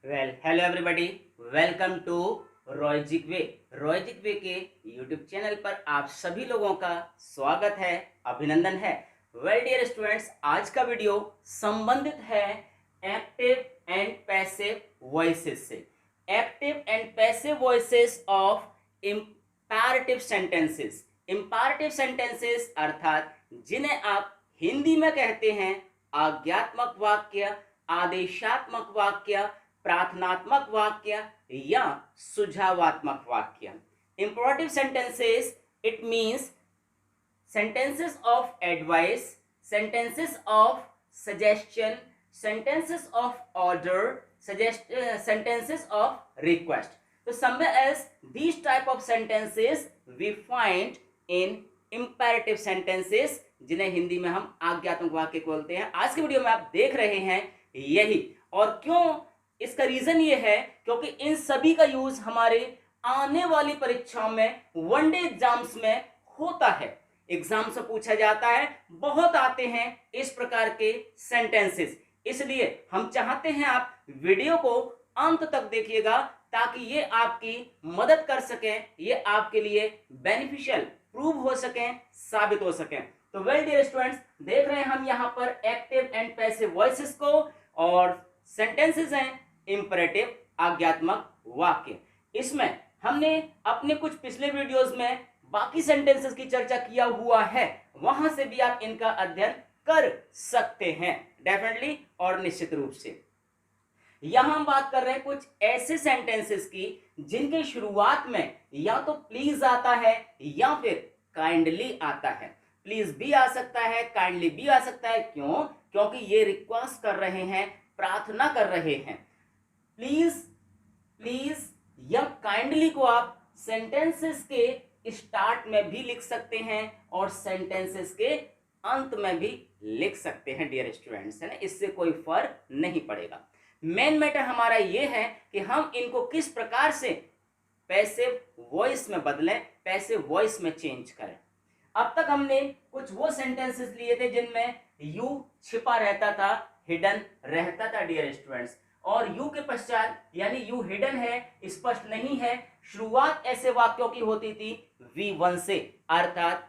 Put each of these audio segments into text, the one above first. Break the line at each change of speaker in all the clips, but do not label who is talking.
Hello everybody, welcome to रॉयजिक वे। रॉयजिक वे के यूट्यूब चैनल पर आप सभी लोगों का स्वागत है, अभिनंदन है। डियर स्टूडेंट्स, आज का वीडियो संबंधित है एक्टिव एंड पैसिव वॉइसेस से। Active and passive voices of imperative sentences. Imperative sentences अर्थात जिन्हें आप हिंदी में कहते हैं आज्ञात्मक वाक्य, आदेशात्मक वाक्य, प्रार्थनात्मक वाक्य या सुझावात्मक वाक्य। Imperative sentences, it means sentences of advice, sentences of suggestion, sentences of order, sentences of request. So somewhere else these type of sentences we find in imperative sentences, जिन्हें हिंदी में हम आज्ञात्मक वाक्य बोलते हैं। आज के वीडियो में आप देख रहे हैं यही। और क्यों? इसका रीजन ये है क्योंकि इन सभी का यूज हमारे आने वाली परीक्षाओं में, वनडे एग्जाम्स में होता है। एग्जाम से पूछा जाता है, बहुत आते हैं इस प्रकार के सेंटेंसेस। इसलिए हम चाहते हैं आप वीडियो को अंत तक देखिएगा ताकि ये आपकी मदद कर सके, ये आपके लिए बेनिफिशियल प्रूव हो सके, साबित हो सके। तो वेल डियर स्टूडेंट्स, देख रहे हैं हम यहाँ पर एक्टिव एंड पैसिव वॉइसेस को, और सेंटेंसेस हैं इंपरेटिव आज्ञात्मक वाक्य। इसमें हमने अपने कुछ पिछले वीडियोस में बाकी सेंटेंसेस की चर्चा किया हुआ है, वहां से भी आप इनका अध्ययन कर सकते हैं डेफिनेटली और निश्चित रूप से। यहां हम बात कर रहे हैं कुछ ऐसे सेंटेंसेस की जिनके शुरुआत में या तो प्लीज आता है या फिर काइंडली आता है। प्लीज भी आ सकता है, काइंडली भी आ सकता है। क्यों? क्योंकि ये रिक्वेस्ट कर रहे हैं, प्रार्थना कर रहे हैं। प्लीज, प्लीज या काइंडली को आप सेंटेंसेस के स्टार्ट में भी लिख सकते हैं और सेंटेंसेस के अंत में भी लिख सकते हैं डियर स्टूडेंट्स, है ना। इससे कोई फर्क नहीं पड़ेगा। मेन मैटर हमारा ये है कि हम इनको किस प्रकार से पैसिव वॉइस में बदलें, पैसिव वॉइस में चेंज करें। अब तक हमने कुछ वो सेंटेंसेस लिए थे जिनमें यू छिपा रहता था, हिडन रहता था डियर स्टूडेंट्स। और यू के पश्चात यानी यू हिडन है, स्पष्ट नहीं है, शुरुआत ऐसे वाक्यों की होती थी V1 से, अर्थात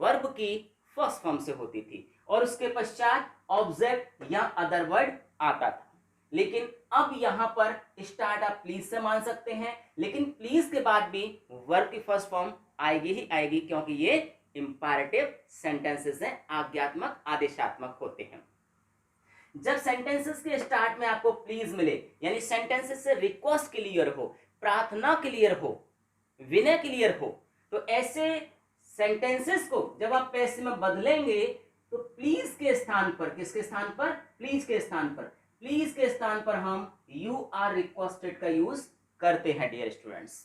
वर्ब की फर्स्ट फॉर्म से होती थी, और उसके पश्चात ऑब्जेक्ट या अदर वर्ड आता था। लेकिन अब यहां पर स्टार्ट आप प्लीज से मान सकते हैं, लेकिन प्लीज के बाद भी वर्ब की फर्स्ट फॉर्म आएगी ही आएगी, क्योंकि ये इंपैरेटिव सेंटेंसेस हैं, आज्ञात्मक आदेशात्मक होते हैं। जब सेंटेंसेस के स्टार्ट में आपको प्लीज मिले, यानी सेंटेंसेस से रिक्वेस्ट क्लियर हो, प्रार्थना क्लियर हो, विनय क्लियर हो, तो ऐसे सेंटेंसेस को जब आप पैसिव में बदलेंगे तो प्लीज के स्थान पर, किसके स्थान पर? प्लीज के स्थान पर, प्लीज के स्थान पर हम यू आर रिक्वेस्टेड का यूज करते हैं डियर स्टूडेंट्स।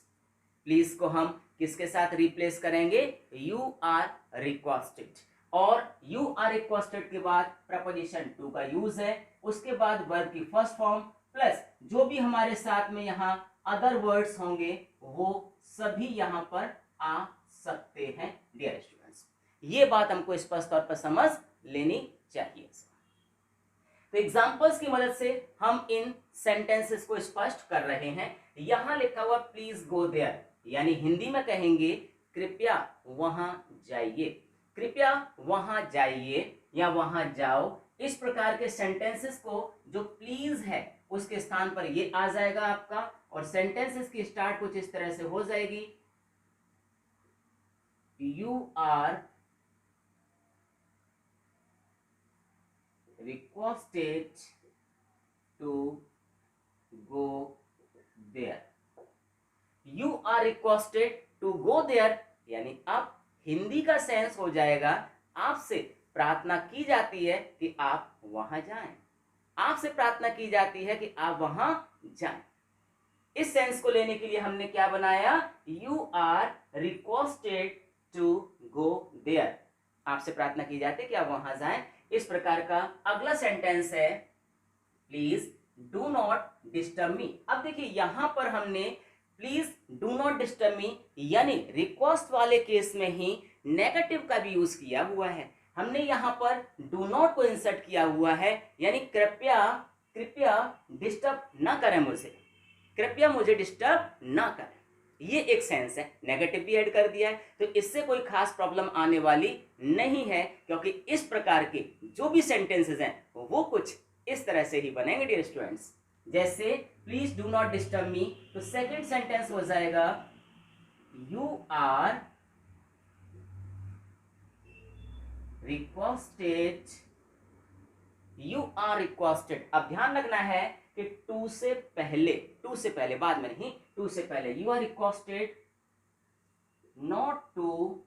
प्लीज को हम किसके साथ रिप्लेस करेंगे? You are requested. और यू आर रिक्वेस्टेड के बाद प्रपोजिशन टू का यूज है, उसके बाद वर्ब की फर्स्ट फॉर्म प्लस जो भी हमारे साथ में यहाँ अदर वर्ड्स होंगे वो सभी यहाँ पर आ सकते हैं डियर स्टूडेंट्स। ये बात हमको स्पष्ट तौर पर समझ लेनी चाहिए। तो एग्जांपल्स की मदद से हम इन सेंटेंसेस को स्पष्ट कर रहे हैं। यहां लिखा हुआ प्लीज गो देयर, यानी हिंदी में कहेंगे कृपया वहां जाइए, कृपया वहां जाइए या वहां जाओ। इस प्रकार के सेंटेंसेस को जो प्लीज है उसके स्थान पर ये आ जाएगा आपका, और सेंटेंसेस की स्टार्ट कुछ इस तरह से हो जाएगी, you are requested to go there। You are requested to go there, यानी अब हिंदी का सेंस हो जाएगा, आपसे प्रार्थना की जाती है कि आप वहां जाएं, आपसे प्रार्थना की जाती है कि आप वहां जाएं। इस सेंस को लेने के लिए हमने क्या बनाया? You are requested to go there, आपसे प्रार्थना की जाती है कि आप वहां जाएं। इस प्रकार का अगला सेंटेंस है प्लीज डू नॉट डिस्टर्ब मी। अब देखिए यहां पर हमने please do not disturb me यानी रिक्वेस्ट वाले केस में ही नेगेटिव का भी यूज किया हुआ है। हमने यहां पर डू नॉट को इंसर्ट किया हुआ है, यानी कृपया कृपया डिस्टर्ब ना करें मुझे, कृपया मुझे डिस्टर्ब ना करें। ये एक सेंस है, नेगेटिव भी ऐड कर दिया है, तो इससे कोई खास प्रॉब्लम आने वाली नहीं है, क्योंकि इस प्रकार के जो भी सेंटेंसेस हैं वो कुछ इस तरह से ही बनेंगे डियर स्टूडेंट्स। जैसे please do not disturb me, तो सेकंड सेंटेंस हो जाएगा you are requested, you are requested. अब ध्यान रखना है कि टू से पहले, बाद में नहीं, टू से पहले you are requested not to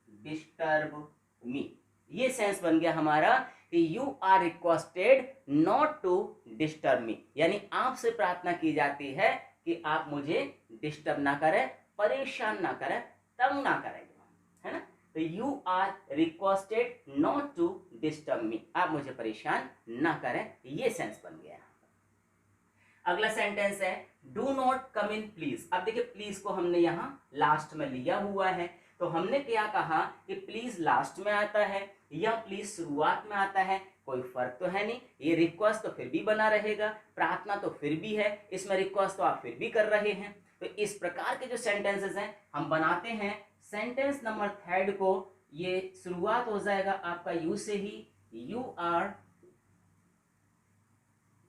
disturb me. ये सेंस बन गया हमारा कि you are requested not to disturb me, यानी आपसे प्रार्थना की जाती है कि आप मुझे डिस्टर्ब ना करें, परेशान ना करें, तंग ना करें, है ना। तो you are requested not to disturb me, आप मुझे परेशान ना करें, ये सेंस बन गया। अगला सेंटेंस है do not come in please. अब देखिए प्लीज को हमने यहां लास्ट में लिया हुआ है, तो हमने क्या कहा कि प्लीज लास्ट में आता है या प्लीज शुरुआत में आता है, कोई फर्क तो है नहीं। ये रिक्वेस्ट तो फिर भी बना रहेगा, प्रार्थना तो फिर भी है, इसमें रिक्वेस्ट तो आप फिर भी कर रहे हैं। तो इस प्रकार के जो सेंटेंसेस हैं हम बनाते हैं। सेंटेंस नंबर थर्ड को ये शुरुआत हो जाएगा आपका यू से ही, यू आर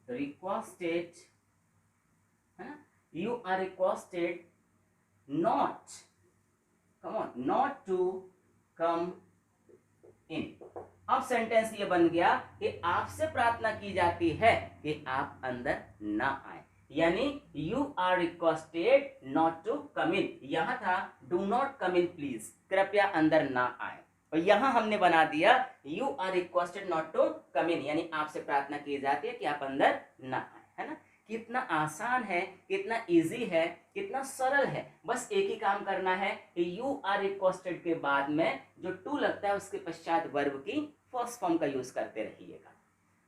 रिक्वेस्टेड, है ना, you are requested not, come on, not to come in. अब सेंटेंस ये बन गया कि आपसे प्रार्थना की जाती है कि आप अंदर ना आए, यानी you are requested not to come in. यहां था do not come in please, कृपया अंदर ना आए, और यहां हमने बना दिया you are requested not to come in, यानी आपसे प्रार्थना की जाती है कि आप अंदर ना आए, है ना। कितना आसान है, कितना इजी है, कितना सरल है। बस एक ही काम करना है कि यू आर रिक्वेस्टेड के बाद में जो टू लगता है उसके पश्चात वर्ब की फर्स्ट फॉर्म का यूज करते रहिएगा,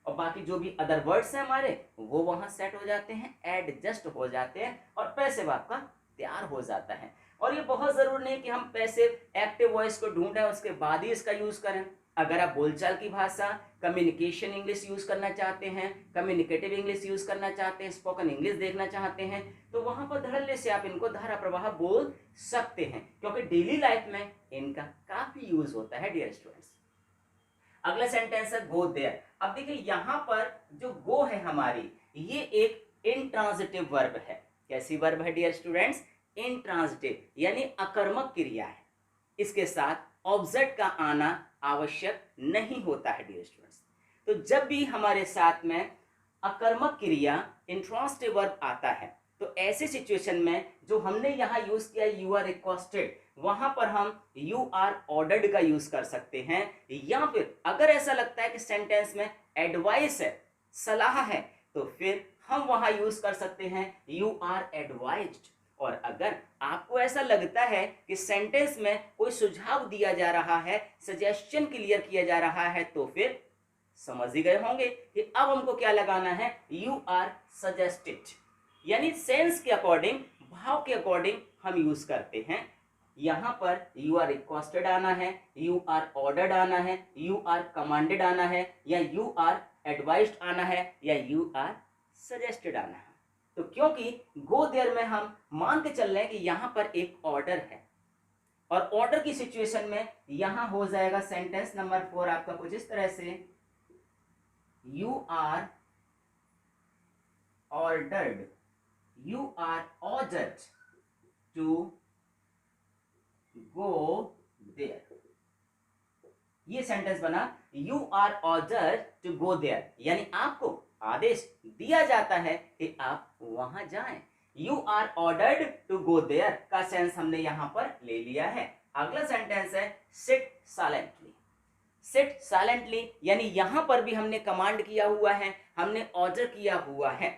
और बाकी जो भी अदर वर्ड्स हैं हमारे वो वहां सेट हो जाते हैं, एडजस्ट हो जाते हैं, और पैसिव आपका तैयार हो जाता है। और ये बहुत जरूरी नहीं कि हम पैसिव एक्टिव वॉइस को ढूंढें उसके बाद ही इसका यूज करें। अगर आप बोलचाल की भाषा, कम्युनिकेशन इंग्लिश यूज करना चाहते हैं, कम्युनिकेटिव इंग्लिश यूज करना चाहते हैं, स्पोकन इंग्लिश देखना चाहते हैं, तो वहां पर धड़ल्ले से आप इनको धारा प्रवाह बोल सकते हैं, क्योंकि डेली लाइफ में इनका काफी यूज होता है डियर स्टूडेंट्स। अगला सेंटेंस है गो देयर। अब देखिए यहां पर जो गो है हमारी, ये एक इंट्रांजिटिव वर्ब है। कैसी वर्ब है डियर स्टूडेंट्स? इंट्रांजिटिव, यानी अकर्मक क्रिया है, इसके साथ ऑब्जेक्ट का आना आवश्यक नहीं होता है डियर स्टूडेंट्स। तो जब भी हमारे साथ में अकर्मक क्रिया इंट्रांजिटिव वर्ब आता है, तो ऐसे सिचुएशन में जो हमने यहाँ यूज किया यू आर रिक्वेस्टेड, वहां पर हम यू आर ऑर्डर्ड का यूज कर सकते हैं, या फिर अगर ऐसा लगता है कि सेंटेंस में एडवाइस है, सलाह है, तो फिर हम वहां यूज कर सकते हैं यू आर एडवाइज्ड। और अगर आपको ऐसा लगता है कि सेंटेंस में कोई सुझाव दिया जा रहा है, सजेशन क्लियर किया जा रहा है, तो फिर समझ ही गए होंगे कि अब हमको क्या लगाना है, यू आर सजेस्टेड, यानी सेंस के अकॉर्डिंग, भाव के अकॉर्डिंग हम यूज करते हैं। यहां पर यू आर रिक्वेस्टेड आना है, यू आर ऑर्डर्ड आना है, यू आर कमांडेड आना है, या यू आर एडवाइज्ड आना है, या यू आर सजेस्टेड आना है। तो क्योंकि गो देयर में हम मान के चल रहे हैं कि यहां पर एक ऑर्डर है, और ऑर्डर की सिचुएशन में यहां हो जाएगा सेंटेंस नंबर 4 आपका कुछ इस तरह से, you are ordered, you are ordered to go there. ये सेंटेंस बना you are ordered to go there, यानी आपको आदेश दिया जाता है कि आप वहां जाएं। You are ordered to go there का सेंस हमने यहां पर ले लिया है। अगला सेंटेंस है सिट साइलेंटली। सिट साइलेंटली, यानी यहां पर भी हमने कमांड किया हुआ है, हमने ऑर्डर किया हुआ है,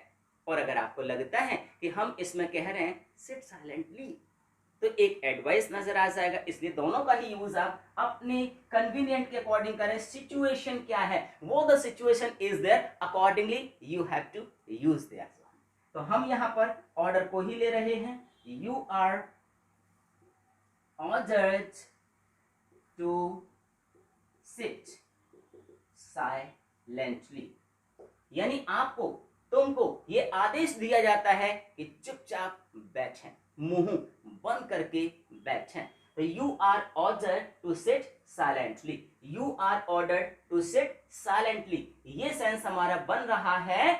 और अगर आपको लगता है कि हम इसमें कह रहे हैं सिट साइलेंटली, तो एक एडवाइस नजर आ जाएगा। इसलिए दोनों का ही यूज आप अपने कन्वीनियंट के अकॉर्डिंग करें। सिचुएशन क्या है, वो the situation is there, accordingly you have to use there. तो हम यहां पर ऑर्डर को ही ले रहे हैं, you are ordered to sit silently, यानी आपको, तुमको ये आदेश दिया जाता है कि चुपचाप बैठें, मुंह बंद करके बैठें। तो you are ordered to sit silently, you are ordered to sit silently, ये सेंस हमारा बन रहा है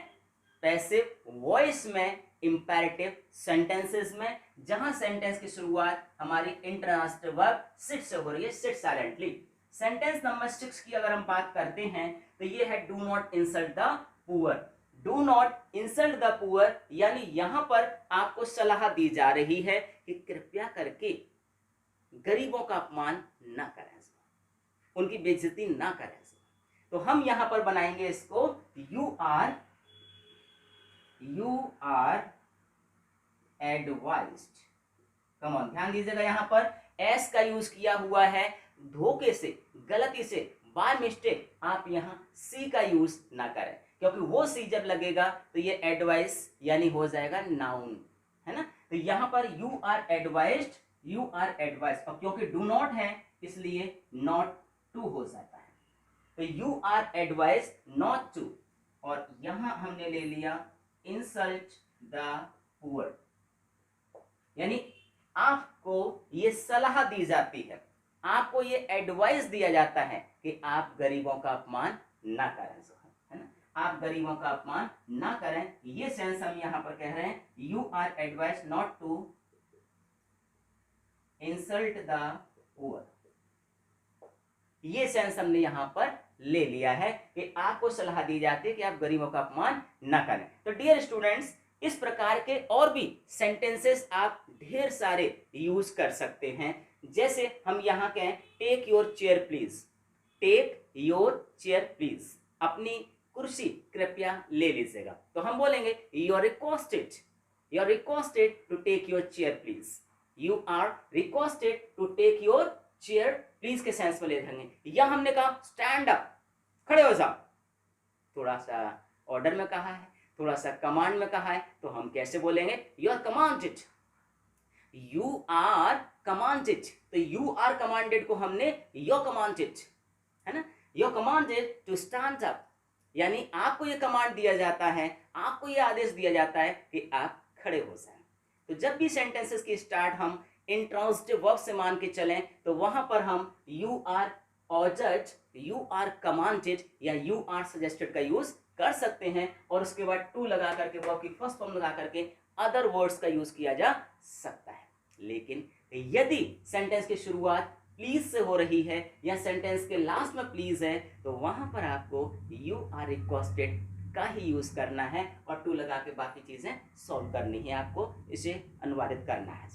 पैसिव वॉइस में, इंपेरेटिव सेंटेंसेस में, जहां सेंटेंस की शुरुआत हमारी इंट्रांसिटिव वर्ब सिट से हो रही है, सिट साइलेंटली। सेंटेंस नंबर 6 की अगर हम बात करते हैं तो ये है do not insult the poor. Do not insult the poor, यानी यहां पर आपको सलाह दी जा रही है कि कृपया करके गरीबों का अपमान ना करें, उनकी बेइज्जती ना करें। तो हम यहां पर बनाएंगे इसको you are advised. Come on, ध्यान दीजिएगा, यहां पर एस का यूज किया हुआ है, धोखे से, गलती से, बाय मिस्टेक आप यहां सी का यूज ना करें, क्योंकि वो सी जब लगेगा तो ये एडवाइस यानी हो जाएगा नाउन, है ना। तो यहां पर you are advised, you are advised, और क्योंकि डू नॉट है इसलिए नॉट टू हो जाता है। तो you are advised not to, और यहां हमने ले लिया इंसल्ट द पुअर, यानी आपको ये सलाह दी जाती है, आपको ये एडवाइस दिया जाता है कि आप गरीबों का अपमान ना करें, है ना, आप गरीबों का अपमान ना करें। ये सेंस हम यहां पर कह रहे हैं, you are advise not to insult the poor, ये सेंस हमने यहां पर ले लिया है कि आपको सलाह दी जाती है कि आप गरीबों का अपमान ना करें। तो डियर स्टूडेंट्स, इस प्रकार के और भी सेंटेंसेस आप ढेर सारे यूज कर सकते हैं। जैसे हम यहां कहें take your chair please, take your chair please, अपनी कुर्सी कृपया ले लीजिएगा। तो हम बोलेंगे you are requested, you are requested to take your chair please, you are requested to take your chair please के सेंस में ले जाएंगे। या हमने कहा स्टैंड अप, खड़े हो जाओ, थोड़ा सा ऑर्डर में कहा है, थोड़ा सा कमांड में कहा है, तो हम कैसे बोलेंगे you are commanded, you are commanded. तो यू आर कमांडेड को हमने यू कमांडेड, है ना, you commanded to stand up, यानी आपको ये कमांड दिया जाता है, आपको ये आदेश दिया जाता है कि आप खड़े हो जाएं। तो जब भी सेंटेंसेस की स्टार्ट हम इंट्रांसिटिव वर्ब से मान के चलें तो वहां पर हम you are ordered, you are commanded या यू आर सजेस्टेड का यूज कर सकते हैं, और उसके बाद टू लगा करके, वर्ब की फर्स्ट फॉर्म लगा करके अदर वर्ड्स का यूज किया जा सकता है। लेकिन यदि सेंटेंस की शुरुआत प्लीज से हो रही है या सेंटेंस के लास्ट में प्लीज है, तो वहां पर आपको यू आर रिक्वेस्टेड का ही यूज करना है और टू लगा के बाकी चीजें सॉल्व करनी है, आपको इसे अनुवादित करना है।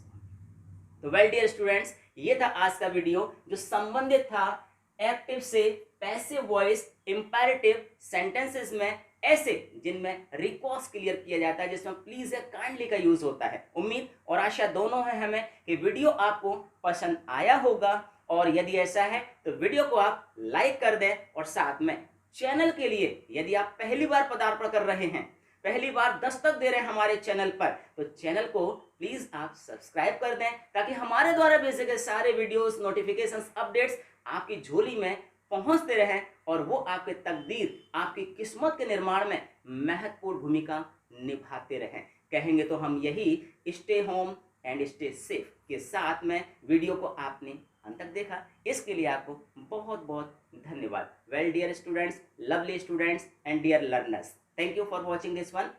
तो वेल डियर स्टूडेंट्स, ये था आज का वीडियो जो संबंधित था एक्टिव से पैसिव वॉइस इंपेरेटिव सेंटेंसेस में, ऐसे जिनमें रिक्वेस्ट क्लियर किया जाता है, जिसमें प्लीज या काइंडली का यूज होता है। उम्मीद और आशा दोनों है हमें कि वीडियो आपको पसंद आया होगा, और यदि ऐसा है तो वीडियो को आप लाइक कर दें, और साथ में चैनल के लिए यदि आप पहली बार पदार्पण कर रहे हैं, पहली बार दस्तक दे रहे हैं हमारे चैनल पर, तो चैनल को प्लीज आप सब्सक्राइब कर दें, ताकि हमारे द्वारा भेजे गए सारे वीडियोस, नोटिफिकेशंस, अपडेट्स आपकी झोली में पहुंचते रहें, और वो आपके तकदीर, आपकी किस्मत के निर्माण में महत्वपूर्ण भूमिका निभाते रहें। कहेंगे तो हम यही stay home and stay safe के साथ में वीडियो को आपने अंत तक देखा, इसके लिए आपको बहुत बहुत धन्यवाद। Well dear students, lovely students and dear learners, thank you for watching this one.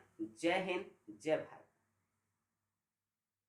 जय हिंद, जय भारत।